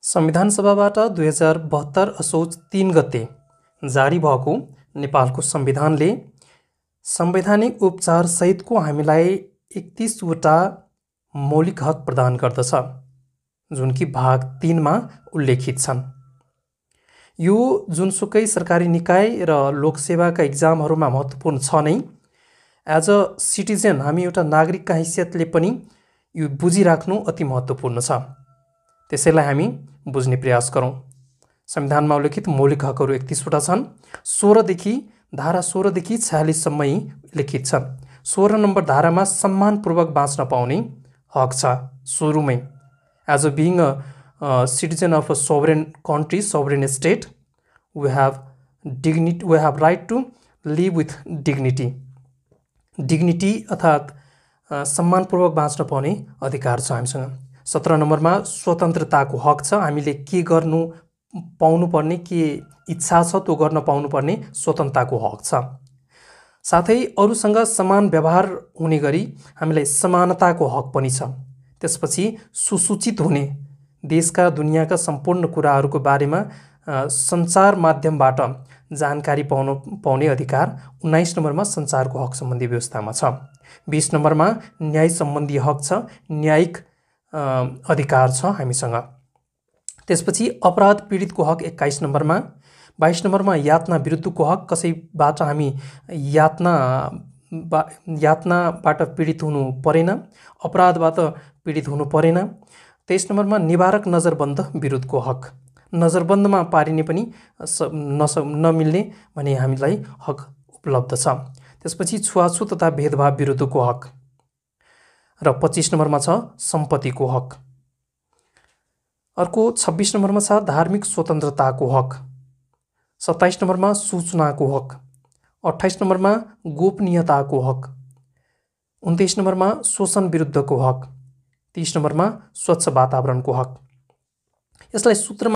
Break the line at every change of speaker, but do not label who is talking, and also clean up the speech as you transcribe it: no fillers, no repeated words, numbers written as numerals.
संविधान सभाबाट 2072 असोज 3 गते जारी भएको नेपालको संविधानले संवैधानिक उपचार सहितको हामीलाई 31 वटा मौलिक हक प्रदान गर्दछ, जुन कि भाग 3 मा उल्लेखित छन्। यो जुनसुकै सरकारी निकाय र लोकसेवाका इक्जामहरूमा महत्त्वपूर्ण छ नै। एज अ सिटिजन हामी एउटा नागरिकका हैसियतले पनि यो बुझिराख्नु अति महत्त्वपूर्ण छ। त्यसैलाई हामी बुझ्ने प्रयास गरौँ। संविधानमा उल्लेखित मौलिक हकहरू 31 वटा छन्। धारा 16 देखि 46 सम्म लिखित छन्। 16 नम्बर धारामा सम्मानपूर्वक बाँच्न पाउने हक छ सुरुमै। As a being a citizen of a sovereign country, sovereign state, we have right to live with dignity. Dignity अर्थात् सम्मानपूर्वक बाँच्न पाउने अधिकार छ हामीसँग। 17 नम्बरमा स्वतन्त्रताको हक छ। हामीले के गर्नु पाउनुपर्ने, के इच्छा छ त्यो गर्न पाउनुपर्ने स्वतन्त्रताको हक छ। साथै अरूसँग समान व्यवहार हुने गरी हामीलाई समानताको हक पनि छ। त्यसपछि सुसूचित हुने, देशका दुनियाँका सम्पूर्ण कुराहरूको बारेमा सञ्चार माध्यमबाट जानकारी पाउने अधिकार 19 नम्बरमा सञ्चारको हक सम्बन्धी व्यवस्थामा छ। 20 नम्बरमा न्याय सम्बन्धी हक छ, न्यायिक अधिकार छ हामीसँग। त्यसपछि अपराध पीडितको हक 21 नम्बरमा। 22 नम्बरमा यातना विरुद्धको हक, कसैबाट हामी यातनाबाट पीडित हुनु परेन, अपराधबाट पीडित हुनु परेन। 23 नम्बरमा निवारक नजरबन्द विरुद्धको हक, नजरबन्दमा पारिने पनि नमिल्ने भने हामीलाई हक उपलब्ध छ। त्यसपछि छुवाछुत तथा भेदभाव विरुद्धको हक र 25 नम्बरमा छ सम्पत्तिको हक। अर्को 26 नम्बरमा छ धार्मिक स्वतन्त्रताको हक। 27 नम्बरमा सूचनाको हक। 28 नम्बरमा गोपनीयताको हक। 29 नम्बरमा शोषण विरुद्धको हक। 30 नम्बरमा स्वच्छ वातावरणको हक। यसलाई सूत्रमा